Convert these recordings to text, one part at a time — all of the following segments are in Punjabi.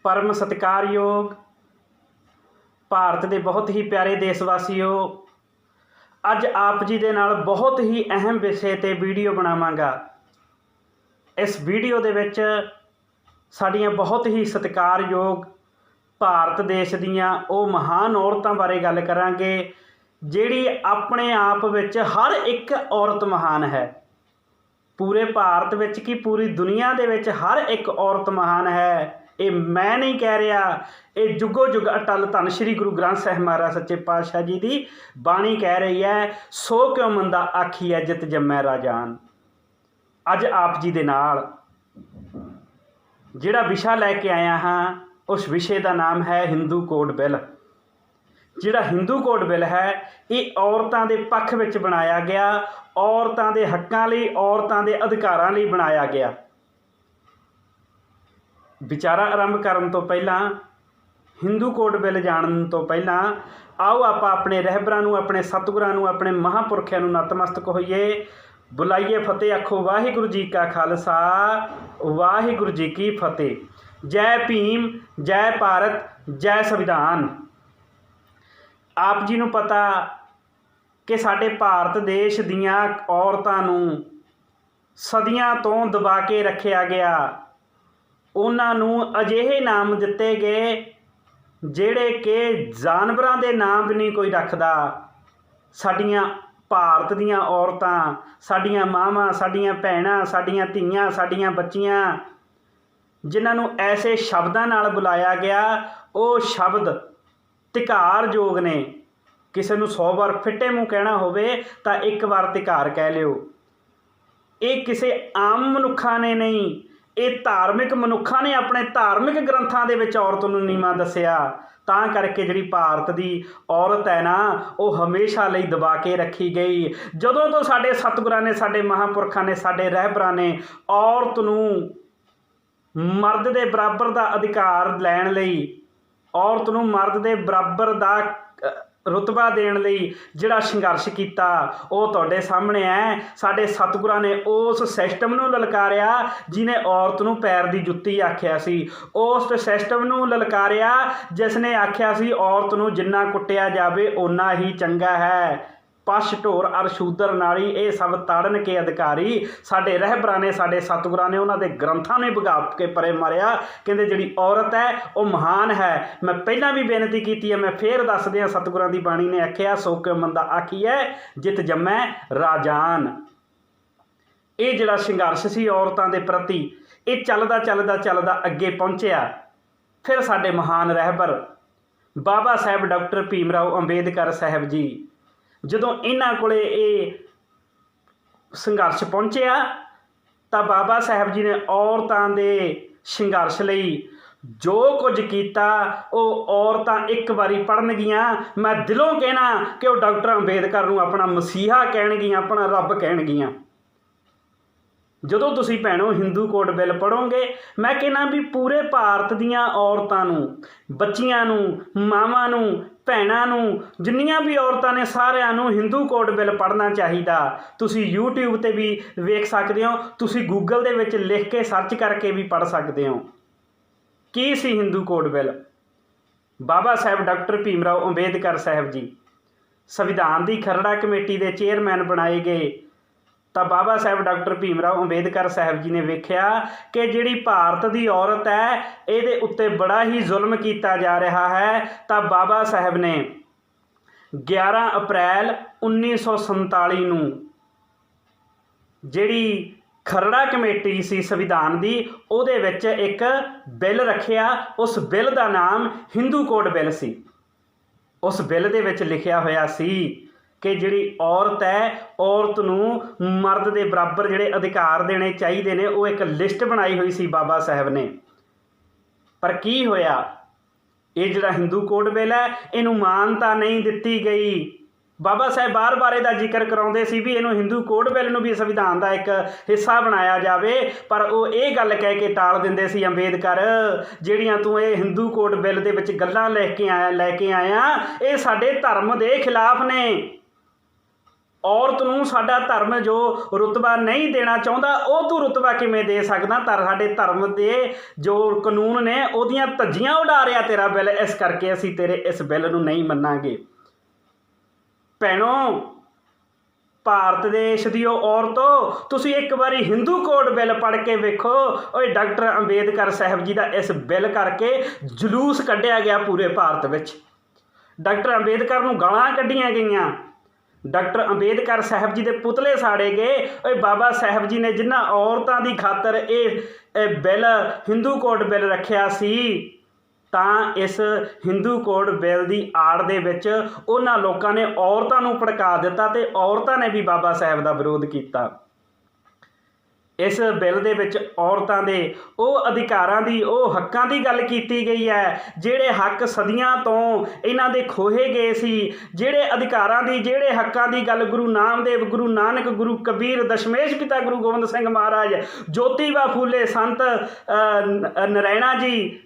परम सत्कारयोग ਭਾਰਤ ਦੇ ਬਹੁਤ ਹੀ ਪਿਆਰੇ ਦੇਸ਼ ਵਾਸੀਓ, ਅੱਜ ਆਪ ਜੀ ਦੇ ਨਾਲ ਬਹੁਤ ਹੀ ਅਹਿਮ ਵਿਸ਼ੇ 'ਤੇ ਵੀਡੀਓ ਬਣਾਵਾਂਗਾ। ਇਸ ਵੀਡੀਓ ਦੇ ਵਿੱਚ ਸਾਡੀਆਂ ਬਹੁਤ ਹੀ ਸਤਿਕਾਰਯੋਗ ਭਾਰਤ ਦੇਸ਼ ਦੀਆਂ ਉਹ ਮਹਾਨ ਔਰਤਾਂ ਬਾਰੇ ਗੱਲ ਕਰਾਂਗੇ ਜਿਹੜੀ ਆਪਣੇ ਆਪ ਵਿੱਚ ਹਰ ਇੱਕ ਔਰਤ ਮਹਾਨ ਹੈ। ਪੂਰੇ ਭਾਰਤ ਵਿੱਚ ਕੀ ਪੂਰੀ ਦੁਨੀਆ ਦੇ ਵਿੱਚ ਹਰ ਇੱਕ ਔਰਤ ਮਹਾਨ ਹੈ। ਇਹ ਮੈਂ ਨਹੀਂ ਕਹਿ ਰਿਹਾ, ਇਹ ਜੁਗੋ ਜੁਗ ਅਟਲ ਧੰਨ ਸ਼੍ਰੀ ਗੁਰੂ ਗ੍ਰੰਥ ਸਾਹਿਬ ਮਹਾਰਾਜ ਸੱਚੇ ਪਾਤਸ਼ਾਹ ਜੀ ਦੀ ਬਾਣੀ ਕਹਿ ਰਹੀ ਹੈ। ਸੋ ਕਿਉ ਮੰਦਾ ਆਖੀਐ ਜਿਤ ਜੰਮੈ ਰਾਜਾਨ। ਅੱਜ ਆਪ ਜੀ ਦੇ ਨਾਲ ਜਿਹੜਾ ਵਿਸ਼ਾ ਲੈ ਕੇ ਆਇਆ ਹਾਂ ਉਸ ਵਿਸ਼ੇ ਦਾ ਨਾਮ ਹੈ ਹਿੰਦੂ ਕੋਡ ਬਿੱਲ। ਜਿਹੜਾ ਹਿੰਦੂ ਕੋਡ ਬਿੱਲ ਹੈ ਇਹ ਔਰਤਾਂ ਦੇ ਪੱਖ ਵਿੱਚ ਬਣਾਇਆ ਗਿਆ, ਔਰਤਾਂ ਦੇ ਹੱਕਾਂ ਲਈ, ਔਰਤਾਂ ਦੇ ਅਧਿਕਾਰਾਂ ਲਈ ਬਣਾਇਆ ਗਿਆ। ਵਿਚਾਰਾ ਆਰੰਭ ਕਰਨ ਤੋਂ ਪਹਿਲਾਂ, ਹਿੰਦੂ ਕੋਡ ਬਿੱਲ ਜਾਣਨ ਤੋਂ ਪਹਿਲਾਂ ਆਓ ਆਪਾਂ ਆਪਣੇ ਰਹਿਬਰਾਂ ਨੂੰ, ਆਪਣੇ ਸਤਿਗੁਰਾਂ ਨੂੰ, ਆਪਣੇ ਮਹਾਂਪੁਰਖਿਆਂ ਨੂੰ ਨਤਮਸਤਕ ਹੋਈਏ, ਬੁਲਾਈਏ ਫਤਿਹ, ਆਖੋ ਵਾਹਿਗੁਰੂ ਜੀ ਕਾ ਖਾਲਸਾ ਵਾਹਿਗੁਰੂ ਜੀ ਕੀ ਫਤਿਹ। ਜੈ ਭੀਮ, ਜੈ ਭਾਰਤ, ਜੈ ਸੰਵਿਧਾਨ। ਆਪ ਜੀ ਨੂੰ ਪਤਾ ਕਿ ਸਾਡੇ ਭਾਰਤ ਦੇਸ਼ ਦੀਆਂ ਔਰਤਾਂ ਨੂੰ ਸਦੀਆਂ ਤੋਂ ਦਬਾ ਕੇ ਰੱਖਿਆ ਗਿਆ। ਉਹਨਾਂ ਨੂੰ ਅਜਿਹੇ ਨਾਮ ਦਿੱਤੇ ਗਏ ਜਿਹੜੇ ਕਿ ਜਾਨਵਰਾਂ ਦੇ ਨਾਮ ਵੀ ਨਹੀਂ ਕੋਈ ਰੱਖਦਾ। ਸਾਡੀਆਂ ਭਾਰਤ ਦੀਆਂ ਔਰਤਾਂ, ਸਾਡੀਆਂ ਮਾਵਾਂ, ਸਾਡੀਆਂ ਭੈਣਾਂ, ਸਾਡੀਆਂ ਧੀਆਂ, ਸਾਡੀਆਂ ਬੱਚੀਆਂ, ਜਿਨ੍ਹਾਂ ਨੂੰ ਐਸੇ ਸ਼ਬਦਾਂ ਨਾਲ ਬੁਲਾਇਆ ਗਿਆ, ਉਹ ਸ਼ਬਦ ਧਿਕਾਰਯੋਗ ਨੇ। ਕਿਸੇ ਨੂੰ 100 ਵਾਰ ਫਿੱਟੇ ਮੂੰਹ ਕਹਿਣਾ ਹੋਵੇ ਤਾਂ ਇੱਕ ਵਾਰ ਧਿਕਾਰ ਕਹਿ ਲਿਓ। ਇਹ ਕਿਸੇ ਆਮ ਮਨੁੱਖਾਂ ਨੇ ਨਹੀਂ, ਇਹ ਧਾਰਮਿਕ ਮਨੁੱਖਾਂ ਨੇ ਆਪਣੇ ਧਾਰਮਿਕ ਗ੍ਰੰਥਾਂ ਦੇ ਵਿੱਚ ਔਰਤ ਨੂੰ ਨੀਵਾਂ ਦੱਸਿਆ। ਤਾਂ ਕਰਕੇ ਜਿਹੜੀ ਭਾਰਤ ਦੀ ਔਰਤ ਹੈ ਨਾ, ਉਹ ਹਮੇਸ਼ਾ ਲਈ ਦਬਾ ਕੇ ਰੱਖੀ ਗਈ। ਜਦੋਂ ਤੋਂ ਸਾਡੇ ਸਤਿਗੁਰਾਂ ਨੇ, ਸਾਡੇ ਮਹਾਂਪੁਰਖਾਂ ਨੇ, ਸਾਡੇ ਰਹਿਬਰਾਂ ਨੇ ਔਰਤ ਨੂੰ ਮਰਦ ਦੇ ਬਰਾਬਰ ਦਾ ਅਧਿਕਾਰ ਲੈਣ ਲਈ, ਔਰਤ ਨੂੰ ਮਰਦ ਦੇ ਬਰਾਬਰ ਦਾ ਰੁਤਬਾ ਦੇਣ ਲਈ ਜਿਹੜਾ ਸੰਘਰਸ਼ ਕੀਤਾ, ਉਹ ਤੁਹਾਡੇ ਸਾਹਮਣੇ ਹੈ। ਸਾਡੇ ਸਤਿਗੁਰਾਂ ਨੇ ਉਸ ਸਿਸਟਮ ਨੂੰ ਲਲਕਾਰਿਆ ਜਿਹਨੇ ਔਰਤ ਨੂੰ ਪੈਰ ਦੀ ਜੁੱਤੀ ਆਖਿਆ ਸੀ, ਉਸ ਸਿਸਟਮ ਨੂੰ ਲਲਕਾਰਿਆ ਜਿਸ ਨੇ ਆਖਿਆ ਸੀ ਔਰਤ ਨੂੰ ਜਿੰਨਾ ਕੁੱਟਿਆ ਜਾਵੇ ਓਨਾ ਹੀ ਚੰਗਾ ਹੈ। ਪਸ਼ ਢੋਰ ਅਰ ਸ਼ੂਦਰ ਨਾਲੀ ਇਹ ਸਭ ਤਾੜਨ ਕੇ ਅਧਿਕਾਰੀ। ਸਾਡੇ ਰਹਿਬਰਾਂ ਨੇ, ਸਾਡੇ ਸਤਿਗੁਰਾਂ ਨੇ ਉਹਨਾਂ ਦੇ ਗ੍ਰੰਥਾਂ ਨੇ ਭਗਾ ਕੇ ਪਰੇ ਮਾਰਿਆ। ਕਹਿੰਦੇ ਜਿਹੜੀ ਔਰਤ ਹੈ ਉਹ ਮਹਾਨ ਹੈ। ਮੈਂ ਪਹਿਲਾਂ ਵੀ ਬੇਨਤੀ ਕੀਤੀ ਹੈ, ਮੈਂ ਫੇਰ ਦੱਸ ਦਿਆਂ, ਸਤਿਗੁਰਾਂ ਦੀ ਬਾਣੀ ਨੇ ਆਖਿਆ ਸੋ ਕਿਉ ਮੰਦਾ ਆਖੀਐ ਜਿਤ ਜੰਮੈ ਰਾਜਾਨ। ਇਹ ਜਿਹੜਾ ਸੰਘਰਸ਼ ਸੀ ਔਰਤਾਂ ਦੇ ਪ੍ਰਤੀ, ਇਹ ਚੱਲਦਾ ਚੱਲਦਾ ਚੱਲਦਾ ਅੱਗੇ ਪਹੁੰਚਿਆ। ਫਿਰ ਸਾਡੇ ਮਹਾਨ ਰਹਿਬਰ ਬਾਬਾ ਸਾਹਿਬ ਡਾਕਟਰ ਭੀਮ ਰਾਓ ਅੰਬੇਦਕਰ ਸਾਹਿਬ ਜੀ, ਜਦੋਂ ਇਹਨਾਂ ਕੋਲੇ ਇਹ ਸੰਘਰਸ਼ ਪਹੁੰਚਿਆ ਤਾਂ ਬਾਬਾ ਸਾਹਿਬ ਜੀ ਨੇ ਔਰਤਾਂ ਦੇ ਸੰਘਰਸ਼ ਲਈ ਜੋ ਕੁਝ ਕੀਤਾ ਉਹ ਔਰਤਾਂ ਇੱਕ ਵਾਰੀ ਪੜ੍ਹਨਗੀਆਂ। ਮੈਂ ਦਿਲੋਂ ਕਹਿਣਾ ਕਿ ਉਹ ਡਾਕਟਰ ਅੰਬੇਦਕਰ ਨੂੰ ਆਪਣਾ ਮਸੀਹਾ ਕਹਿਣਗੀਆਂ, ਆਪਣਾ ਰੱਬ ਕਹਿਣਗੀਆਂ। ਜਦੋਂ ਤੁਸੀਂ ਭੈਣੋ ਹਿੰਦੂ ਕੋਡ ਬਿੱਲ ਪੜ੍ਹੋਗੇ, ਮੈਂ ਕਹਿੰਦਾ ਵੀ ਪੂਰੇ ਭਾਰਤ ਦੀਆਂ ਔਰਤਾਂ ਨੂੰ, ਬੱਚੀਆਂ ਨੂੰ, ਮਾਵਾਂ ਨੂੰ, ਭੈਣਾਂ ਨੂੰ, ਜਿੰਨੀਆਂ ਵੀ ਔਰਤਾਂ ਨੇ ਸਾਰਿਆਂ ਨੂੰ ਹਿੰਦੂ ਕੋਡ ਬਿੱਲ ਪੜ੍ਹਨਾ ਚਾਹੀਦਾ। ਤੁਸੀਂ YouTube 'ਤੇ ਵੀ ਵੇਖ ਸਕਦੇ ਹੋ, ਤੁਸੀਂ ਗੂਗਲ ਦੇ ਵਿੱਚ ਲਿਖ ਕੇ ਸਰਚ ਕਰਕੇ ਵੀ ਪੜ੍ਹ ਸਕਦੇ ਹੋ। ਕੀ ਸੀ ਹਿੰਦੂ ਕੋਡ ਬਿੱਲ? ਬਾਬਾ ਸਾਹਿਬ ਡਾਕਟਰ ਭੀਮ ਰਾਓ ਅੰਬੇਦਕਰ ਸਾਹਿਬ ਜੀ ਸੰਵਿਧਾਨ ਦੀ ਖਰੜਾ ਕਮੇਟੀ ਦੇ ਚੇਅਰਮੈਨ ਬਣਾਏ ਗਏ ਤਾਂ ਬਾਬਾ ਸਾਹਿਬ ਡਾਕਟਰ ਭੀਮ ਰਾਓ ਅੰਬੇਦਕਰ ਸਾਹਿਬ ਜੀ ਨੇ ਵੇਖਿਆ ਕਿ ਜਿਹੜੀ ਭਾਰਤ ਦੀ ਔਰਤ ਹੈ ਇਹਦੇ ਉੱਤੇ ਬੜਾ ਹੀ ਜ਼ੁਲਮ ਕੀਤਾ ਜਾ ਰਿਹਾ ਹੈ। ਤਾਂ ਬਾਬਾ ਸਾਹਿਬ ਨੇ 11 ਅਪ੍ਰੈਲ 1947 ਨੂੰ ਜਿਹੜੀ ਖਰੜਾ ਕਮੇਟੀ ਸੀ ਸੰਵਿਧਾਨ ਦੀ, ਉਹਦੇ ਵਿੱਚ ਇੱਕ ਬਿੱਲ ਰੱਖਿਆ। ਉਸ ਬਿੱਲ ਦਾ ਨਾਮ ਹਿੰਦੂ ਕੋਡ ਬਿੱਲ ਸੀ। ਉਸ ਬਿੱਲ ਦੇ ਵਿੱਚ ਲਿਖਿਆ ਹੋਇਆ ਸੀ ਕਿ ਜਿਹੜੀ ਔਰਤ ਹੈ, ਔਰਤ ਨੂੰ ਮਰਦ ਦੇ ਬਰਾਬਰ ਜਿਹੜੇ ਅਧਿਕਾਰ ਦੇਣੇ ਚਾਹੀਦੇ ਨੇ, ਉਹ ਇੱਕ ਲਿਸਟ ਬਣਾਈ ਹੋਈ ਸੀ ਬਾਬਾ ਸਾਹਿਬ ਨੇ। ਪਰ ਕੀ ਹੋਇਆ, ਇਹ ਜਿਹੜਾ ਹਿੰਦੂ ਕੋਡ ਬਿੱਲ ਹੈ ਇਹਨੂੰ ਮਾਨਤਾ ਨਹੀਂ ਦਿੱਤੀ ਗਈ। ਬਾਬਾ ਸਾਹਿਬ ਬਾਰ-ਬਾਰ ਇਹਦਾ ਜ਼ਿਕਰ ਕਰਾਉਂਦੇ ਸੀ ਵੀ ਇਹਨੂੰ ਹਿੰਦੂ ਕੋਡ ਬਿੱਲ ਨੂੰ ਵੀ ਸੰਵਿਧਾਨ ਦਾ ਇੱਕ ਹਿੱਸਾ ਬਣਾਇਆ ਜਾਵੇ, ਪਰ ਉਹ ਇਹ ਗੱਲ ਕਹਿ ਕੇ ਟਾਲ ਦਿੰਦੇ ਸੀ, ਅੰਬੇਦਕਰ ਜਿਹੜੀਆਂ ਤੂੰ ਇਹ ਹਿੰਦੂ ਕੋਡ ਬਿੱਲ ਦੇ ਵਿੱਚ ਗੱਲਾਂ ਲੈ ਕੇ ਆਇਆ ਇਹ ਸਾਡੇ ਧਰਮ ਦੇ ਖਿਲਾਫ ਨੇ। ਔਰਤ ਨੂੰ ਸਾਡਾ ਧਰਮ ਜੋ ਰੁਤਬਾ ਨਹੀਂ ਦੇਣਾ ਚਾਹੁੰਦਾ ਉਹ ਤੂੰ ਰੁਤਬਾ ਕਿਵੇਂ ਦੇ ਸਕਦਾ? ਸਾਡੇ ਧਰਮ ਦੇ ਜੋ ਕਾਨੂੰਨ ਨੇ ਉਹਦੀਆਂ ਧੱਜੀਆਂ ਉਡਾ ਰਿਹਾ ਤੇਰਾ ਬਿੱਲ, ਇਸ ਕਰਕੇ ਅਸੀਂ ਤੇਰੇ ਇਸ ਬਿੱਲ ਨੂੰ ਨਹੀਂ ਮੰਨਾਂਗੇ। ਭੈਣੋ, ਭਾਰਤ ਦੇਸ਼ ਦੀ ਉਹ ਔਰਤੋ, ਤੁਸੀਂ ਇੱਕ ਵਾਰੀ ਹਿੰਦੂ ਕੋਡ ਬਿੱਲ ਪੜ੍ਹ ਕੇ ਵੇਖੋ। ਓਏ ਡਾਕਟਰ ਅੰਬੇਦਕਰ ਸਾਹਿਬ ਜੀ ਦਾ ਇਸ ਬਿੱਲ ਕਰਕੇ ਜਲੂਸ ਕੱਢਿਆ ਗਿਆ ਪੂਰੇ ਭਾਰਤ ਵਿੱਚ। ਡਾਕਟਰ ਅੰਬੇਦਕਰ ਨੂੰ ਗਾਲਾਂ ਕੱਢੀਆਂ ਗਈਆਂ, ਡਾਕਟਰ ਅੰਬੇਦਕਰ ਸਾਹਿਬ ਜੀ ਦੇ ਪੁਤਲੇ ਸਾੜੇ ਗਏ। ਓਏ ਬਾਬਾ ਸਾਹਿਬ ਜੀ ਨੇ ਜਿਨ੍ਹਾਂ ਔਰਤਾਂ ਦੀ ਖਾਤਰ ਇਹ ਬਿੱਲ ਹਿੰਦੂ ਕੋਡ ਬਿੱਲ ਰੱਖਿਆ ਸੀ, ਤਾਂ ਇਸ ਹਿੰਦੂ ਕੋਡ ਬਿੱਲ ਦੀ ਆੜ ਦੇ ਵਿੱਚ ਉਹਨਾਂ ਲੋਕਾਂ ਨੇ ਔਰਤਾਂ ਨੂੰ ਭੜਕਾ ਦਿੱਤਾ ਅਤੇ ਔਰਤਾਂ ਨੇ ਵੀ ਬਾਬਾ ਸਾਹਿਬ ਦਾ ਵਿਰੋਧ ਕੀਤਾ। ਇਸ ਬਿੱਲ ਦੇ ਵਿੱਚ ਔਰਤਾਂ ਦੇ ਉਹ ਅਧਿਕਾਰਾਂ ਦੀ, ਉਹ ਹੱਕਾਂ ਦੀ ਗੱਲ ਕੀਤੀ ਗਈ ਹੈ ਜਿਹੜੇ ਹੱਕ ਸਦੀਆਂ ਤੋਂ ਇਹਨਾਂ ਦੇ ਖੋਹੇ ਗਏ ਸੀ। ਜਿਹੜੇ ਅਧਿਕਾਰਾਂ ਦੀ, ਜਿਹੜੇ ਹੱਕਾਂ ਦੀ ਗੱਲ ਗੁਰੂ ਨਾਮਦੇਵ, ਗੁਰੂ ਨਾਨਕ, ਗੁਰੂ ਕਬੀਰ, ਦਸ਼ਮੇਸ਼ ਪਿਤਾ ਗੁਰੂ ਗੋਬਿੰਦ ਸਿੰਘ ਮਹਾਰਾਜ, ਜੋਤੀਬਾ ਫੂਲੇ, ਸੰਤ ਨਰੈਣਾ ਜੀ,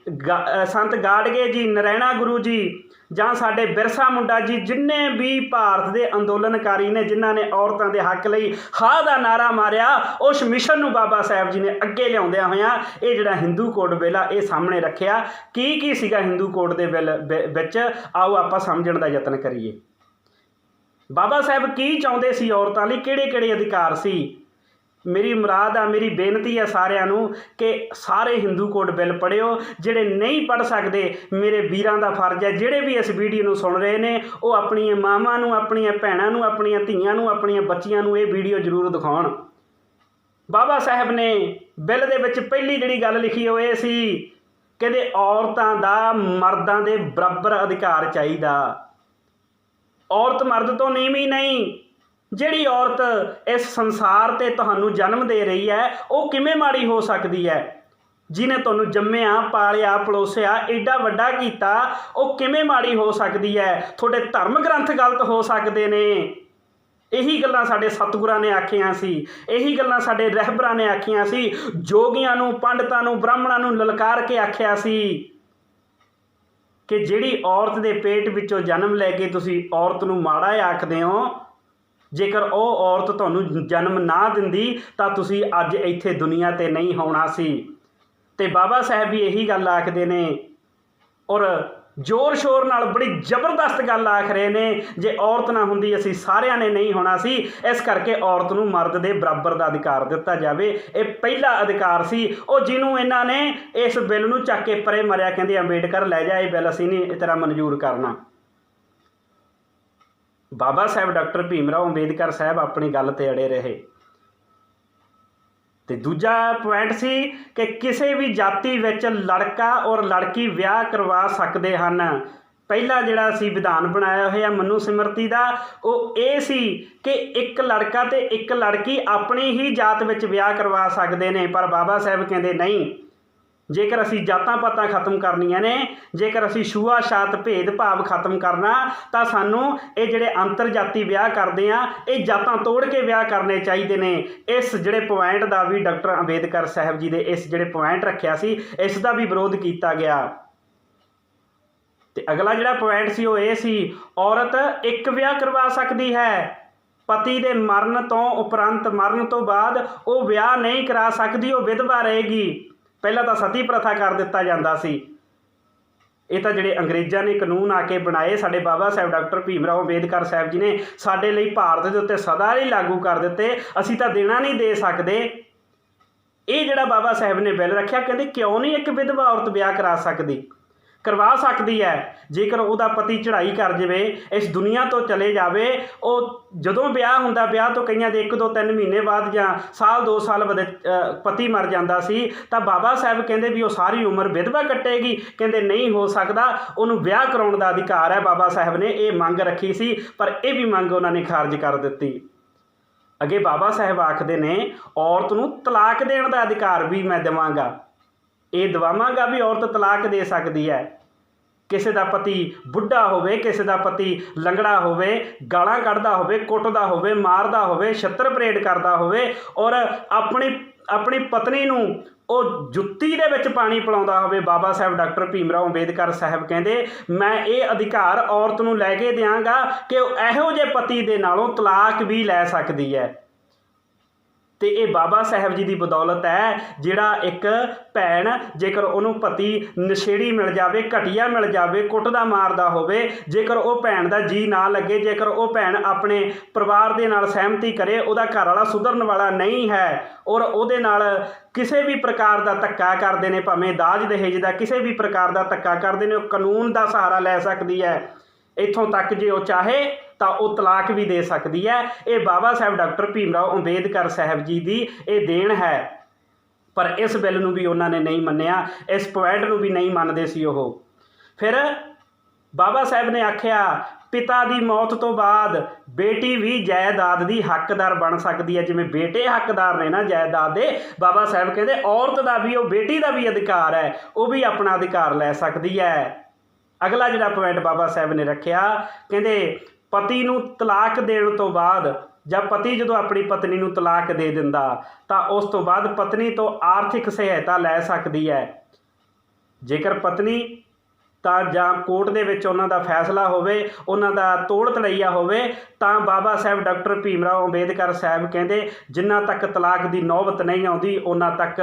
ਸੰਤ ਗਾਡਗੇ ਜੀ, ਨਰੈਣਾ ਗੁਰੂ ਜੀ, ਜਾਂ ਸਾਡੇ ਬਿਰਸਾ ਮੁੰਡਾ ਜੀ, ਜਿੰਨੇ ਵੀ ਭਾਰਤ ਦੇ ਅੰਦੋਲਨਕਾਰੀ ਨੇ ਜਿਨ੍ਹਾਂ ਨੇ ਔਰਤਾਂ ਦੇ ਹੱਕ ਲਈ ਹਾਂ ਦਾ ਨਾਰਾ ਮਾਰਿਆ, ਉਸ ਮਿਸ਼ਨ ਨੂੰ ਬਾਬਾ ਸਾਹਿਬ ਜੀ ਨੇ ਅੱਗੇ ਲਿਆਉਂਦਿਆਂ ਹੋਇਆਂ ਇਹ ਜਿਹੜਾ ਹਿੰਦੂ ਕੋਡ ਬਿੱਲ ਆ ਇਹ ਸਾਹਮਣੇ ਰੱਖਿਆ। ਕੀ ਸੀਗਾ ਹਿੰਦੂ ਕੋਡ ਦੇ ਬਿੱਲ ਵਿੱਚ, ਆਓ ਆਪਾਂ ਸਮਝਣ ਦਾ ਯਤਨ ਕਰੀਏ। ਬਾਬਾ ਸਾਹਿਬ ਕੀ ਚਾਹੁੰਦੇ ਸੀ ਔਰਤਾਂ ਲਈ, ਕਿਹੜੇ ਅਧਿਕਾਰ ਸੀ? ਮੇਰੀ ਮੁਰਾਦ ਆ, ਮੇਰੀ ਬੇਨਤੀ ਹੈ ਸਾਰਿਆਂ ਨੂੰ ਕਿ ਸਾਰੇ ਹਿੰਦੂ ਕੋਡ ਬਿੱਲ ਪੜ੍ਹਿਓ। ਜਿਹੜੇ ਨਹੀਂ ਪੜ੍ਹ ਸਕਦੇ, ਮੇਰੇ ਵੀਰਾਂ ਦਾ ਫਰਜ਼ ਹੈ, ਜਿਹੜੇ ਵੀ ਇਸ ਵੀਡੀਓ ਨੂੰ ਸੁਣ ਰਹੇ ਨੇ, ਉਹ ਆਪਣੀਆਂ ਮਾਵਾਂ ਨੂੰ, ਆਪਣੀਆਂ ਭੈਣਾਂ ਨੂੰ, ਆਪਣੀਆਂ ਧੀਆਂ ਨੂੰ, ਆਪਣੀਆਂ ਬੱਚੀਆਂ ਨੂੰ ਇਹ ਵੀਡੀਓ ਜ਼ਰੂਰ ਦਿਖਾਉਣ। ਬਾਬਾ ਸਾਹਿਬ ਨੇ ਬਿੱਲ ਦੇ ਵਿੱਚ ਪਹਿਲੀ ਜਿਹੜੀ ਗੱਲ ਲਿਖੀ ਉਹ ਇਹ ਸੀ, ਕਹਿੰਦੇ ਔਰਤਾਂ ਦਾ ਮਰਦਾਂ ਦੇ ਬਰਾਬਰ ਅਧਿਕਾਰ ਚਾਹੀਦਾ। ਔਰਤ ਮਰਦ ਤੋਂ ਨੀਵੀਂ ਨਹੀਂ। ਜਿਹੜੀ ਔਰਤ ਇਸ ਸੰਸਾਰ 'ਤੇ ਤੁਹਾਨੂੰ ਜਨਮ ਦੇ ਰਹੀ ਹੈ ਉਹ ਕਿਵੇਂ ਮਾੜੀ ਹੋ ਸਕਦੀ ਹੈ? ਜਿਹਨੇ ਤੁਹਾਨੂੰ ਜੰਮਿਆ, ਪਾਲਿਆ, ਪਲੋਸਿਆ, ਐਡਾ ਵੱਡਾ ਕੀਤਾ, ਉਹ ਕਿਵੇਂ ਮਾੜੀ ਹੋ ਸਕਦੀ ਹੈ? ਤੁਹਾਡੇ ਧਰਮ ਗ੍ਰੰਥ ਗਲਤ ਹੋ ਸਕਦੇ ਨੇ। ਇਹੀ ਗੱਲਾਂ ਸਾਡੇ ਸਤਿਗੁਰਾਂ ਨੇ ਆਖੀਆਂ ਸੀ, ਇਹੀ ਗੱਲਾਂ ਸਾਡੇ ਰਹਿਬਰਾਂ ਨੇ ਆਖੀਆਂ ਸੀ, ਜੋਗੀਆਂ ਨੂੰ, ਪੰਡਤਾਂ ਨੂੰ, ਬ੍ਰਾਹਮਣਾਂ ਨੂੰ ਲਲਕਾਰ ਕੇ ਆਖਿਆ ਸੀ ਕਿ ਜਿਹੜੀ ਔਰਤ ਦੇ ਪੇਟ ਵਿੱਚੋਂ ਜਨਮ ਲੈ ਕੇ ਤੁਸੀਂ ਔਰਤ ਨੂੰ ਮਾੜਾ ਆਖਦੇ ਹੋ, ਜੇਕਰ ਉਹ ਔਰਤ ਤੁਹਾਨੂੰ ਜਨਮ ਨਾ ਦਿੰਦੀ ਤਾਂ ਤੁਸੀਂ ਅੱਜ ਇੱਥੇ ਦੁਨੀਆ 'ਤੇ ਨਹੀਂ ਹੋਣਾ ਸੀ। ਅਤੇ ਬਾਬਾ ਸਾਹਿਬ ਵੀ ਇਹੀ ਗੱਲ ਆਖਦੇ ਨੇ ਔਰ ਜ਼ੋਰ ਸ਼ੋਰ ਨਾਲ ਬੜੀ ਜ਼ਬਰਦਸਤ ਗੱਲ ਆਖ ਰਹੇ ਨੇ, ਜੇ ਔਰਤ ਨਾ ਹੁੰਦੀ ਅਸੀਂ ਸਾਰਿਆਂ ਨੇ ਨਹੀਂ ਹੋਣਾ ਸੀ। ਇਸ ਕਰਕੇ ਔਰਤ ਨੂੰ ਮਰਦ ਦੇ ਬਰਾਬਰ ਦਾ ਅਧਿਕਾਰ ਦਿੱਤਾ ਜਾਵੇ। ਇਹ ਪਹਿਲਾ ਅਧਿਕਾਰ ਸੀ, ਉਹ ਜਿਹਨੂੰ ਇਹਨਾਂ ਨੇ ਇਸ ਬਿੱਲ ਨੂੰ ਚੱਕ ਕੇ ਪਰੇ ਮਰਿਆ, ਕਹਿੰਦੇ ਅੰਬੇਡਕਰ ਲੈ ਜਾ ਇਹ ਬਿੱਲ, ਅਸੀਂ ਨਹੀਂ ਤੇਰਾ ਮਨਜ਼ੂਰ ਕਰਨਾ। ਬਾਬਾ ਸਾਹਿਬ ਡਾਕਟਰ ਭੀਮ ਰਾਓ ਅੰਬੇਦਕਰ ਸਾਹਿਬ ਆਪਣੀ ਗੱਲ 'ਤੇ ਅੜੇ ਰਹੇ। ਅਤੇ ਦੂਜਾ ਪੁਆਇੰਟ ਸੀ ਕਿ ਕਿਸੇ ਵੀ ਜਾਤੀ ਵਿੱਚ ਲੜਕਾ ਔਰ ਲੜਕੀ ਵਿਆਹ ਕਰਵਾ ਸਕਦੇ ਹਨ। ਪਹਿਲਾ ਜਿਹੜਾ ਸੀ ਵਿਧਾਨ ਬਣਾਇਆ ਹੋਇਆ ਮਨੂ ਸਿਮਰਤੀ ਦਾ, ਉਹ ਇਹ ਸੀ ਕਿ ਇੱਕ ਲੜਕਾ ਅਤੇ ਇੱਕ ਲੜਕੀ ਆਪਣੀ ਹੀ ਜਾਤ ਵਿੱਚ ਵਿਆਹ ਕਰਵਾ ਸਕਦੇ ਨੇ। ਪਰ ਬਾਬਾ ਸਾਹਿਬ ਕਹਿੰਦੇ ਨਹੀਂ, ਜੇਕਰ ਅਸੀਂ ਜਾਤਾਂ ਪਾਤਾਂ ਖਤਮ ਕਰਨੀਆਂ ਨੇ, ਜੇਕਰ ਅਸੀਂ ਛੂਆ ਛਾਤ ਭੇਦਭਾਵ ਖਤਮ ਕਰਨਾ, ਤਾਂ ਸਾਨੂੰ ਇਹ ਜਿਹੜੇ ਅੰਤਰਜਾਤੀ ਵਿਆਹ ਕਰਦੇ ਆ ਇਹ ਜਾਤਾਂ ਤੋੜ ਕੇ ਵਿਆਹ ਕਰਨੇ ਚਾਹੀਦੇ ਨੇ। ਇਸ ਜਿਹੜੇ ਪੁਆਇੰਟ ਦਾ ਵੀ ਡਾਕਟਰ ਅੰਬੇਦਕਰ ਸਾਹਿਬ ਜੀ ਦੇ ਇਸ ਜਿਹੜੇ ਪੁਆਇੰਟ ਰੱਖਿਆ ਸੀ, ਇਸ ਦਾ ਵੀ ਵਿਰੋਧ ਕੀਤਾ ਗਿਆ। ਅਤੇ ਅਗਲਾ ਜਿਹੜਾ ਪੁਆਇੰਟ ਸੀ ਉਹ ਇਹ ਸੀ, ਔਰਤ ਇੱਕ ਵਿਆਹ ਕਰਵਾ ਸਕਦੀ ਹੈ। ਪਤੀ ਦੇ ਮਰਨ ਤੋਂ ਉਪਰੰਤ, ਮਰਨ ਤੋਂ ਬਾਅਦ ਉਹ ਵਿਆਹ ਨਹੀਂ ਕਰਾ ਸਕਦੀ, ਉਹ ਵਿਧਵਾ ਰਹੇਗੀ। ਪਹਿਲਾਂ ਤਾਂ ਸਤੀ ਪ੍ਰਥਾ ਕਰ ਦਿੱਤਾ ਜਾਂਦਾ ਸੀ। ਇਹ ਤਾਂ ਜਿਹੜੇ ਅੰਗਰੇਜ਼ਾਂ ਨੇ ਕਾਨੂੰਨ ਆ ਕੇ ਬਣਾਏ, ਸਾਡੇ ਬਾਬਾ ਸਾਹਿਬ ਡਾਕਟਰ ਭੀਮ ਰਾਓ ਅੰਬੇਦਕਰ ਸਾਹਿਬ ਜੀ ਨੇ ਸਾਡੇ ਲਈ ਭਾਰਤ ਦੇ ਉੱਤੇ ਸਦਾ ਲਈ ਲਾਗੂ ਕਰ ਦਿੱਤੇ। ਅਸੀਂ ਤਾਂ ਦੇਣਾ ਨਹੀਂ ਦੇ ਸਕਦੇ। ਇਹ ਜਿਹੜਾ ਬਾਬਾ ਸਾਹਿਬ ਨੇ ਬਿੱਲ ਰੱਖਿਆ, ਕਹਿੰਦੇ ਕਿਉਂ ਨਹੀਂ ਇੱਕ ਵਿਧਵਾ ਔਰਤ ਵਿਆਹ ਕਰਾ ਸਕਦੀ? ਕਰਵਾ ਸਕਦੀ ਹੈ, ਜੇਕਰ ਉਹਦਾ ਪਤੀ ਚੜ੍ਹਾਈ ਕਰ ਜਾਵੇ, ਇਸ ਦੁਨੀਆ ਤੋਂ ਚਲੇ ਜਾਵੇ। ਉਹ ਜਦੋਂ ਵਿਆਹ ਹੁੰਦਾ, ਵਿਆਹ ਤੋਂ ਕਈਆਂ ਦੇ 1, 2, 3 ਮਹੀਨੇ ਬਾਅਦ ਜਾਂ ਸਾਲ 2 ਸਾਲ ਬਾਅਦ ਪਤੀ ਮਰ ਜਾਂਦਾ ਸੀ, ਤਾਂ ਬਾਬਾ ਸਾਹਿਬ ਕਹਿੰਦੇ ਵੀ ਉਹ ਸਾਰੀ ਉਮਰ ਵਿਧਵਾ ਕੱਟੇਗੀ। ਕਹਿੰਦੇ ਨਹੀਂ ਹੋ ਸਕਦਾ, ਉਹਨੂੰ ਵਿਆਹ ਕਰਾਉਣ ਦਾ ਅਧਿਕਾਰ ਹੈ। ਬਾਬਾ ਸਾਹਿਬ ਨੇ ਇਹ ਮੰਗ ਰੱਖੀ ਸੀ, ਪਰ ਇਹ ਵੀ ਮੰਗ ਉਹਨਾਂ ਨੇ ਖਾਰਜ ਕਰ ਦਿੱਤੀ। ਅੱਗੇ ਬਾਬਾ ਸਾਹਿਬ ਆਖਦੇ ਨੇ ਔਰਤ ਨੂੰ ਤਲਾਕ ਦੇਣ ਦਾ ਅਧਿਕਾਰ ਵੀ ਮੈਂ ਦੇਵਾਂਗਾ। ਇਹ ਦਵਾਵਾਂਗਾ ਵੀ ਔਰਤ ਤਲਾਕ ਦੇ ਸਕਦੀ ਹੈ। ਕਿਸੇ ਦਾ ਪਤੀ ਬੁੱਢਾ ਹੋਵੇ, ਕਿਸੇ ਦਾ ਪਤੀ ਲੰਗੜਾ ਹੋਵੇ, ਗਾਲਾਂ ਕੱਢਦਾ ਹੋਵੇ, ਕੁੱਟਦਾ ਹੋਵੇ, ਮਾਰਦਾ ਹੋਵੇ, ਛਿੱਤਰ ਪਰੇਡ ਕਰਦਾ ਹੋਵੇ, ਔਰ ਆਪਣੀ ਆਪਣੀ ਪਤਨੀ ਨੂੰ ਉਹ ਜੁੱਤੀ ਦੇ ਵਿੱਚ ਪਾਣੀ ਪਿਲਾਉਂਦਾ ਹੋਵੇ, ਬਾਬਾ ਸਾਹਿਬ ਡਾਕਟਰ ਭੀਮ ਰਾਓ ਅੰਬੇਦਕਰ ਸਾਹਿਬ ਕਹਿੰਦੇ ਮੈਂ ਇਹ ਅਧਿਕਾਰ ਔਰਤ ਨੂੰ ਲੈ ਕੇ ਦਿਆਂਗਾ ਕਿ ਉਹ ਇਹੋ ਜਿਹੇ ਪਤੀ ਦੇ ਨਾਲੋਂ ਤਲਾਕ ਵੀ ਲੈ ਸਕਦੀ ਹੈ। ਤੇ ਇਹ ਬਾਬਾ ਸਾਹਿਬ ਜੀ ਦੀ ਬਦੌਲਤ ਹੈ ਜਿਹੜਾ ਇੱਕ ਭੈਣ ਜੇਕਰ ਉਹਨੂੰ ਪਤੀ ਨਸ਼ੇੜੀ ਮਿਲ ਜਾਵੇ, ਘਟੀਆ ਮਿਲ ਜਾਵੇ, ਕੁੱਟਦਾ ਮਾਰਦਾ ਹੋਵੇ, ਜੇਕਰ ਉਹ ਭੈਣ ਦਾ ਜੀ ਨਾ ਲੱਗੇ, ਜੇਕਰ ਉਹ ਭੈਣ ਆਪਣੇ ਪਰਿਵਾਰ ਦੇ ਨਾਲ ਸਹਿਮਤੀ ਕਰੇ, ਉਹਦਾ ਘਰ ਵਾਲਾ ਸੁਧਰਨ ਵਾਲਾ ਨਹੀਂ ਹੈ ਔਰ ਉਹਦੇ ਨਾਲ ਕਿਸੇ ਵੀ ਪ੍ਰਕਾਰ ਦਾ ਧੱਕਾ ਕਰਦੇ ਨੇ, ਭਾਵੇਂ ਦਾਜ ਦਹੇਜ ਦਾ ਕਿਸੇ ਵੀ ਪ੍ਰਕਾਰ ਦਾ ਧੱਕਾ ਕਰਦੇ ਨੇ, ਉਹ ਕਾਨੂੰਨ ਦਾ ਸਹਾਰਾ ਲੈ ਸਕਦੀ ਹੈ। ਇੱਥੋਂ ਤੱਕ ਜੇ ਉਹ ਚਾਹੇ ਤਾਂ ਉਹ ਤਲਾਕ ਵੀ ਦੇ ਸਕਦੀ ਹੈ। ਇਹ ਬਾਬਾ ਸਾਹਿਬ ਡਾਕਟਰ ਭੀਮ ਰਾਓ ਅੰਬੇਦਕਰ ਸਾਹਿਬ ਜੀ ਦੀ ਇਹ ਦੇਣ ਹੈ। ਪਰ ਇਸ ਬਿੱਲ ਨੂੰ ਵੀ ਉਹਨਾਂ ਨੇ ਨਹੀਂ ਮੰਨਿਆ, ਇਸ ਪੁਆਇੰਟ ਨੂੰ ਵੀ ਨਹੀਂ ਮੰਨਦੇ ਸੀ ਉਹ। ਫਿਰ ਬਾਬਾ ਸਾਹਿਬ ਨੇ ਆਖਿਆ ਪਿਤਾ ਦੀ ਮੌਤ ਤੋਂ ਬਾਅਦ ਬੇਟੀ ਵੀ ਜਾਇਦਾਦ ਦੀ ਹੱਕਦਾਰ ਬਣ ਸਕਦੀ ਹੈ। ਜਿਵੇਂ ਬੇਟੇ ਹੱਕਦਾਰ ਨੇ ਨਾ ਜਾਇਦਾਦ ਦੇ, ਬਾਬਾ ਸਾਹਿਬ ਕਹਿੰਦੇ ਔਰਤ ਦਾ ਵੀ, ਉਹ ਬੇਟੀ ਦਾ ਵੀ ਅਧਿਕਾਰ ਹੈ, ਉਹ ਵੀ ਆਪਣਾ ਅਧਿਕਾਰ ਲੈ ਸਕਦੀ ਹੈ। ਅਗਲਾ ਜਿਹੜਾ ਪੁਆਇੰਟ ਬਾਬਾ ਸਾਹਿਬ ਨੇ ਰੱਖਿਆ, ਕਹਿੰਦੇ ਪਤੀ ਨੂੰ ਤਲਾਕ ਦੇਣ ਤੋਂ ਬਾਅਦ ਜਾਂ ਪਤੀ ਜਦੋਂ ਆਪਣੀ ਪਤਨੀ ਨੂੰ ਤਲਾਕ ਦੇ ਦਿੰਦਾ ਤਾਂ ਉਸ ਤੋਂ ਬਾਅਦ ਪਤਨੀ ਤੋਂ ਆਰਥਿਕ ਸਹਾਇਤਾ ਲੈ ਸਕਦੀ ਹੈ। ਜੇਕਰ ਪਤਨੀ ਤਾਂ ਜਾਂ ਕੋਰਟ ਦੇ ਵਿੱਚ ਉਹਨਾਂ ਦਾ ਫੈਸਲਾ ਹੋਵੇ, ਉਹਨਾਂ ਦਾ ਤੋੜ ਤੜਈਆ ਹੋਵੇ, ਤਾਂ ਬਾਬਾ ਸਾਹਿਬ ਡਾਕਟਰ ਭੀਮ ਰਾਓ ਅੰਬੇਦਕਰ ਸਾਹਿਬ ਕਹਿੰਦੇ ਜਿੰਨਾ ਤੱਕ ਤਲਾਕ ਦੀ ਨੌਬਤ ਨਹੀਂ ਆਉਂਦੀ ਉਹਨਾਂ ਤੱਕ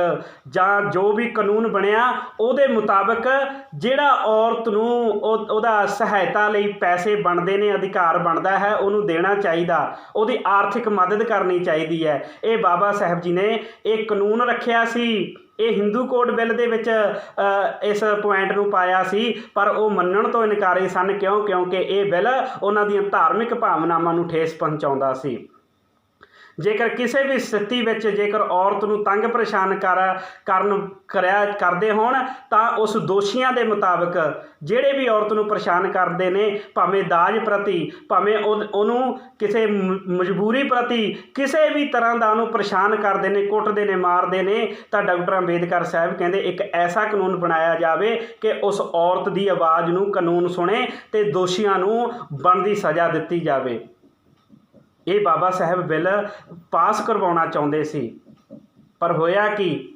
ਜਾਂ ਜੋ ਵੀ ਕਾਨੂੰਨ ਬਣਿਆ ਉਹਦੇ ਮੁਤਾਬਕ ਜਿਹੜਾ ਔਰਤ ਨੂੰ ਉਹਦਾ ਸਹਾਇਤਾ ਲਈ ਪੈਸੇ ਬਣਦੇ ਨੇ, ਅਧਿਕਾਰ ਬਣਦਾ ਹੈ, ਉਹਨੂੰ ਦੇਣਾ ਚਾਹੀਦਾ, ਉਹਦੀ ਆਰਥਿਕ ਮਦਦ ਕਰਨੀ ਚਾਹੀਦੀ ਹੈ। ਇਹ ਬਾਬਾ ਸਾਹਿਬ ਜੀ ਨੇ ਇਹ ਕਾਨੂੰਨ ਰੱਖਿਆ ਸੀ। ਇਹ ਹਿੰਦੂ ਕੋਡ ਬਿੱਲ ਦੇ ਵਿੱਚ ਇਸ ਪੁਆਇੰਟ ਨੂੰ ਪਾਇਆ ਸੀ, ਪਰ ਉਹ ਮੰਨਣ ਤੋਂ ਇਨਕਾਰੀ ਸਨ। ਕਿਉਂਕਿ ਇਹ ਬਿੱਲ ਉਹਨਾਂ ਦੀਆਂ ਧਾਰਮਿਕ ਭਾਵਨਾਵਾਂ ਨੂੰ ਠੇਸ ਪਹੁੰਚਾਉਂਦਾ ਸੀ। ਜੇਕਰ ਕਿਸੇ ਵੀ ਸਥਿਤੀ ਵਿੱਚ ਜੇਕਰ ਔਰਤ ਨੂੰ ਤੰਗ ਪਰੇਸ਼ਾਨ ਕਰਦੇ ਹੋਣ ਤਾਂ ਉਸ ਦੋਸ਼ੀਆਂ ਦੇ ਮੁਤਾਬਕ ਜਿਹੜੇ ਵੀ ਔਰਤ ਨੂੰ ਪਰੇਸ਼ਾਨ ਕਰਦੇ ਨੇ, ਭਾਵੇਂ ਦਾਜ ਪ੍ਰਤੀ, ਭਾਵੇਂ ਉਹਨੂੰ ਕਿਸੇ ਮਜਬੂਰੀ ਪ੍ਰਤੀ, ਕਿਸੇ ਵੀ ਤਰ੍ਹਾਂ ਦਾ ਉਹਨੂੰ ਪਰੇਸ਼ਾਨ ਕਰਦੇ ਨੇ, ਕੁੱਟਦੇ ਨੇ, ਮਾਰਦੇ ਨੇ, ਤਾਂ ਡਾਕਟਰ ਅੰਬੇਦਕਰ ਸਾਹਿਬ ਕਹਿੰਦੇ ਇੱਕ ਐਸਾ ਕਾਨੂੰਨ ਬਣਾਇਆ ਜਾਵੇ ਕਿ ਉਸ ਔਰਤ ਦੀ ਆਵਾਜ਼ ਨੂੰ ਕਾਨੂੰਨ ਸੁਣੇ ਤੇ ਦੋਸ਼ੀਆਂ ਨੂੰ ਬਣਦੀ ਸਜ਼ਾ ਦਿੱਤੀ ਜਾਵੇ। ਇਹ ਬਾਬਾ ਸਾਹਿਬ ਬਿੱਲ ਪਾਸ ਕਰਵਾਉਣਾ ਚਾਹੁੰਦੇ ਸੀ, ਪਰ ਹੋਇਆ ਕਿ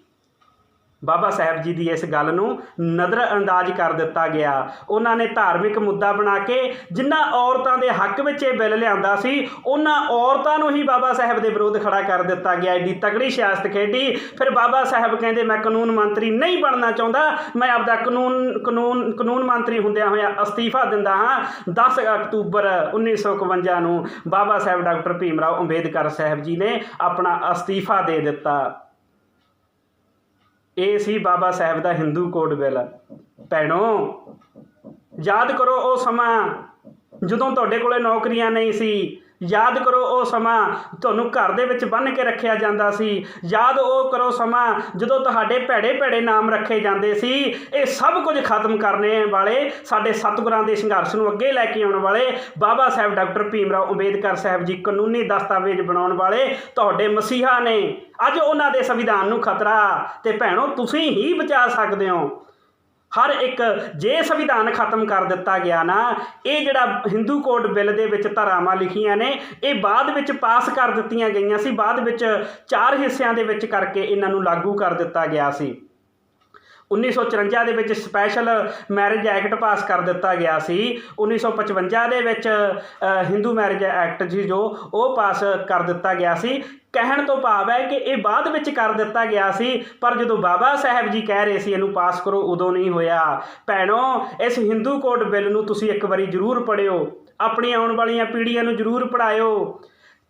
ਬਾਬਾ ਸਾਹਿਬ ਜੀ ਦੀ ਇਸ ਗੱਲ ਨੂੰ ਨਜ਼ਰਅੰਦਾਜ਼ ਕਰ ਦਿੱਤਾ ਗਿਆ। ਉਹਨਾਂ ਨੇ ਧਾਰਮਿਕ ਮੁੱਦਾ ਬਣਾ ਕੇ ਜਿਨ੍ਹਾਂ ਔਰਤਾਂ ਦੇ ਹੱਕ ਵਿੱਚ ਇਹ ਬਿੱਲ ਲਿਆਂਦਾ ਸੀ, ਉਹਨਾਂ ਔਰਤਾਂ ਨੂੰ ਹੀ ਬਾਬਾ ਸਾਹਿਬ ਦੇ ਵਿਰੁੱਧ ਖੜਾ ਕਰ ਦਿੱਤਾ ਗਿਆ। ਐਡੀ ਤਕੜੀ ਸਿਆਸਤ ਖੇਡੀ। ਫਿਰ ਬਾਬਾ ਸਾਹਿਬ ਕਹਿੰਦੇ ਮੈਂ ਕਾਨੂੰਨ ਮੰਤਰੀ ਨਹੀਂ ਬਣਨਾ ਚਾਹੁੰਦਾ, ਮੈਂ ਆਪਦਾ ਕਾਨੂੰਨ ਮੰਤਰੀ ਹੁੰਦਿਆਂ ਹੋਇਆ ਅਸਤੀਫਾ ਦਿੰਦਾ ਹਾਂ। 10 ਅਕਤੂਬਰ 1951 ਨੂੰ ਬਾਬਾ ਸਾਹਿਬ ਡਾਕਟਰ ਭੀਮ ਰਾਓ ਅੰਬੇਦਕਰ ਸਾਹਿਬ ਜੀ ਨੇ ਆਪਣਾ ਅਸਤੀਫਾ ਦੇ ਦਿੱਤਾ। ਇਹ ਸੀ ਬਾਬਾ ਸਾਹਿਬ ਦਾ ਹਿੰਦੂ ਕੋਡ ਬਿੱਲ। ਭੈਣੋ ਯਾਦ ਕਰੋ ਉਹ ਸਮਾਂ ਜਦੋਂ ਤੁਹਾਡੇ ਕੋਲੇ ਨੌਕਰੀਆਂ ਨਹੀਂ ਸੀ। ਯਾਦ ਕਰੋ ਉਹ ਸਮਾਂ ਤੁਹਾਨੂੰ ਘਰ ਦੇ ਵਿੱਚ ਬੰਨ੍ਹ ਕੇ ਰੱਖਿਆ ਜਾਂਦਾ ਸੀ। ਯਾਦ ਉਹ ਕਰੋ ਸਮਾਂ ਜਦੋਂ ਤੁਹਾਡੇ ਭੈੜੇ ਭੈੜੇ ਨਾਮ ਰੱਖੇ ਜਾਂਦੇ ਸੀ। ਇਹ ਸਭ ਕੁਝ ਖਤਮ ਕਰਨੇ ਵਾਲੇ, ਸਾਡੇ ਸਤਿਗੁਰਾਂ ਦੇ ਸੰਘਰਸ਼ ਨੂੰ ਅੱਗੇ ਲੈ ਕੇ ਆਉਣ ਵਾਲੇ ਬਾਬਾ ਸਾਹਿਬ ਡਾਕਟਰ ਭੀਮ ਰਾਓ ਅੰਬੇਦਕਰ ਸਾਹਿਬ ਜੀ, ਕਾਨੂੰਨੀ ਦਸਤਾਵੇਜ਼ ਬਣਾਉਣ ਵਾਲੇ ਤੁਹਾਡੇ ਮਸੀਹਾ ਨੇ। ਅੱਜ ਉਹਨਾਂ ਦੇ ਸੰਵਿਧਾਨ ਨੂੰ ਖਤਰਾ, ਤੇ ਭੈਣੋ ਤੁਸੀਂ ਹੀ ਬਚਾ ਸਕਦੇ ਹੋ। ਹਰ ਇੱਕ ਜੇ ਸੰਵਿਧਾਨ ਖਤਮ ਕਰ ਦਿੱਤਾ ਗਿਆ ਨਾ, ਇਹ ਜਿਹੜਾ ਹਿੰਦੂ ਕੋਡ ਬਿੱਲ ਦੇ ਵਿੱਚ ਧਾਰਾਵਾਂ ਲਿਖੀਆਂ ਨੇ ਇਹ ਬਾਅਦ ਵਿੱਚ ਪਾਸ ਕਰ ਦਿੱਤੀਆਂ ਗਈਆਂ ਸੀ। ਬਾਅਦ ਵਿੱਚ 4 ਹਿੱਸਿਆਂ ਦੇ ਵਿੱਚ ਕਰਕੇ ਇਹਨਾਂ ਨੂੰ ਲਾਗੂ ਕਰ ਦਿੱਤਾ ਗਿਆ ਸੀ। 1954 ਦੇ ਵਿੱਚ ਸਪੈਸ਼ਲ ਮੈਰਿਜ ਐਕਟ ਪਾਸ ਕਰ ਦਿੱਤਾ ਗਿਆ ਸੀ। 1955 ਦੇ ਵਿੱਚ ਹਿੰਦੂ ਮੈਰਿਜ ਐਕਟ ਸੀ ਜੋ ਉਹ ਪਾਸ ਕਰ ਦਿੱਤਾ ਗਿਆ ਸੀ। ਕਹਿਣ ਤੋਂ ਭਾਵ ਹੈ ਕਿ ਇਹ ਬਾਅਦ ਵਿੱਚ ਕਰ ਦਿੱਤਾ ਗਿਆ ਸੀ, ਪਰ ਜਦੋਂ ਬਾਬਾ ਸਾਹਿਬ ਜੀ ਕਹਿ ਰਹੇ ਸੀ ਇਹਨੂੰ ਪਾਸ ਕਰੋ ਉਦੋਂ ਨਹੀਂ ਹੋਇਆ। ਭੈਣੋ ਇਸ ਹਿੰਦੂ ਕੋਡ ਬਿੱਲ ਨੂੰ ਤੁਸੀਂ ਇੱਕ ਵਾਰੀ ਜ਼ਰੂਰ ਪੜ੍ਹਿਓ, ਆਪਣੀ ਆਉਣ ਵਾਲੀਆਂ ਪੀੜ੍ਹੀਆਂ ਨੂੰ ਜ਼ਰੂਰ ਪੜ੍ਹਾਇਓ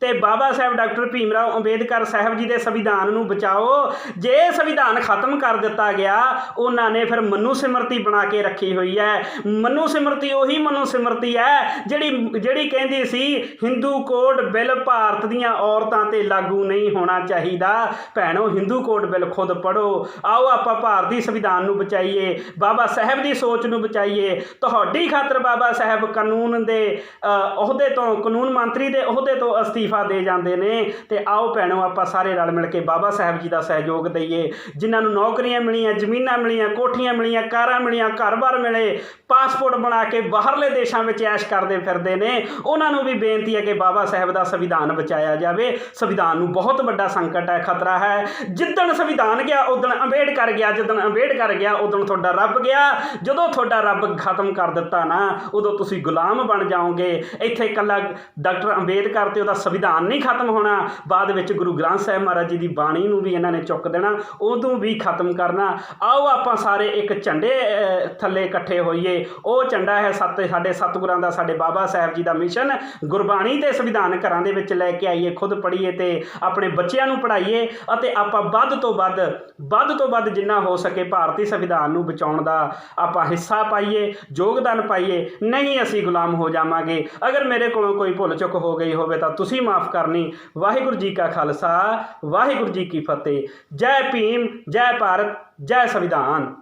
ਤੇ ਬਾਬਾ ਸਾਹਿਬ ਡਾਕਟਰ ਭੀਮ ਰਾਓ ਅੰਬੇਦਕਰ ਸਾਹਿਬ ਜੀ ਦੇ ਸੰਵਿਧਾਨ ਨੂੰ ਬਚਾਓ। ਜੇ ਸੰਵਿਧਾਨ ਖਤਮ ਕਰ ਦਿੱਤਾ ਗਿਆ, ਉਹਨਾਂ ਨੇ ਫਿਰ ਮਨੂ ਸਿਮਰਤੀ ਬਣਾ ਕੇ ਰੱਖੀ ਹੋਈ ਹੈ। ਮਨੂ ਸਿਮਰਤੀ ਉਹੀ ਮਨੂ ਸਿਮਰਤੀ ਹੈ ਜਿਹੜੀ ਕਹਿੰਦੀ ਸੀ ਹਿੰਦੂ ਕੋਡ ਬਿੱਲ ਭਾਰਤ ਦੀਆਂ ਔਰਤਾਂ ਤੇ ਲਾਗੂ ਨਹੀਂ ਹੋਣਾ ਚਾਹੀਦਾ। ਭੈਣੋ ਹਿੰਦੂ ਕੋਡ ਬਿੱਲ ਖੁਦ ਪੜ੍ਹੋ। ਆਓ ਆਪਾਂ ਭਾਰਤੀ ਸੰਵਿਧਾਨ ਨੂੰ ਬਚਾਈਏ, ਬਾਬਾ ਸਾਹਿਬ ਦੀ ਸੋਚ ਨੂੰ ਬਚਾਈਏ। ਤੁਹਾਡੀ ਖਾਤਰ ਬਾਬਾ ਸਾਹਿਬ ਕਾਨੂੰਨ ਦੇ ਅਹੁਦੇ ਤੋਂ, ਕਾਨੂੰਨ ਮੰਤਰੀ ਦੇ ਅਹੁਦੇ ਤੋਂ ਅਸਤੀਫਾ ਅਸਤੀਫਾ ਦੇ ਜਾਂਦੇ ਨੇ। ਤੇ ਆਓ ਭੈਣੋ ਆਪਾਂ ਸਾਰੇ ਰਲ ਮਿਲ ਕੇ ਬਾਬਾ ਸਾਹਿਬ ਜੀ ਦਾ ਸਹਿਯੋਗ ਦਈਏ। ਜਿਨ੍ਹਾਂ ਨੂੰ ਨੌਕਰੀਆਂ ਮਿਲੀਆਂ, ਜ਼ਮੀਨਾਂ ਮਿਲੀਆਂ, ਕੋਠੀਆਂ ਮਿਲੀਆਂ, ਕਾਰਾਂ ਮਿਲੀਆਂ, ਘਰ-ਬਾਰ ਮਿਲੇ, ਪਾਸਪੋਰਟ ਬਣਾ ਕੇ ਬਾਹਰਲੇ ਦੇਸ਼ਾਂ ਵਿੱਚ ਐਸ਼ ਕਰਦੇ ਫਿਰਦੇ ਨੇ, ਉਹਨਾਂ ਨੂੰ ਵੀ ਬੇਨਤੀ ਹੈ ਕਿ ਬਾਬਾ ਸਾਹਿਬ ਦਾ ਸੰਵਿਧਾਨ ਬਚਾਇਆ ਜਾਵੇ। ਸੰਵਿਧਾਨ ਨੂੰ ਬਹੁਤ ਵੱਡਾ ਸੰਕਟ ਹੈ, ਖਤਰਾ ਹੈ। ਜਿੱਦਣ ਸੰਵਿਧਾਨ ਗਿਆ ਉਦਣ ਅੰਬੇਡਕਰ ਗਿਆ, ਜਿੱਦਣ ਅੰਬੇਡਕਰ ਗਿਆ ਉਦੋਂ ਤੁਹਾਡਾ ਰੱਬ ਗਿਆ। ਜਦੋਂ ਤੁਹਾਡਾ ਰੱਬ ਖਤਮ ਕਰ ਦਿੱਤਾ ਨਾ, ਉਦੋਂ ਤੁਸੀਂ ਗੁਲਾਮ ਬਣ ਜਾਓਗੇ। ਇੱਥੇ ਇਕੱਲਾ ਡਾਕਟਰ ਅੰਬੇਦਕਰ ਤੇ ਉਹਦਾ ਸੰਵਿਧਾਨ ਨਹੀਂ ਖਤਮ ਹੋਣਾ, ਬਾਅਦ ਵਿੱਚ ਗੁਰੂ ਗ੍ਰੰਥ ਸਾਹਿਬ ਮਹਾਰਾਜ ਜੀ ਦੀ ਬਾਣੀ ਨੂੰ ਵੀ ਇਹਨਾਂ ਨੇ ਚੁੱਕ ਦੇਣਾ, ਉਦੋਂ ਵੀ ਖਤਮ ਕਰਨਾ। ਆਓ ਆਪਾਂ ਸਾਰੇ ਇੱਕ ਝੰਡੇ ਥੱਲੇ ਇਕੱਠੇ ਹੋਈਏ। ਉਹ ਝੰਡਾ ਹੈ ਸਾਡੇ ਸਤਿਗੁਰਾਂ ਦਾ, ਸਾਡੇ ਬਾਬਾ ਸਾਹਿਬ ਜੀ ਦਾ ਮਿਸ਼ਨ। ਗੁਰਬਾਣੀ ਤੇ ਸੰਵਿਧਾਨ ਘਰਾਂ ਦੇ ਵਿੱਚ ਲੈ ਕੇ ਆਈਏ, ਖੁਦ ਪੜ੍ਹੀਏ ਤੇ ਆਪਣੇ ਬੱਚਿਆਂ ਨੂੰ ਪੜ੍ਹਾਈਏ, ਅਤੇ ਆਪਾਂ ਵੱਧ ਤੋਂ ਵੱਧ ਜਿੰਨਾ ਹੋ ਸਕੇ ਭਾਰਤੀ ਸੰਵਿਧਾਨ ਨੂੰ ਬਚਾਉਣ ਦਾ ਆਪਾਂ ਹਿੱਸਾ ਪਾਈਏ, ਯੋਗਦਾਨ ਪਾਈਏ। ਨਹੀਂ ਅਸੀਂ ਗੁਲਾਮ ਹੋ ਜਾਵਾਂਗੇ। ਅਗਰ ਮੇਰੇ ਕੋਲੋਂ ਕੋਈ ਭੁੱਲ ਚੁੱਕ ਹੋ ਗਈ ਹੋਵੇ ਤਾਂ ਤੁਸੀਂ ਮਾफ़ ਕਰਨੀ। ਵਾਹਿਗੁਰੂ ਜੀ ਕਾ ਖਾਲਸਾ, ਵਾਹਿਗੁਰੂ ਜੀ ਕੀ ਫਤਿਹ। ਜੈ ਭੀਮ, ਜੈ ਭਾਰਤ, ਜੈ ਸੰਵਿਧਾਨ।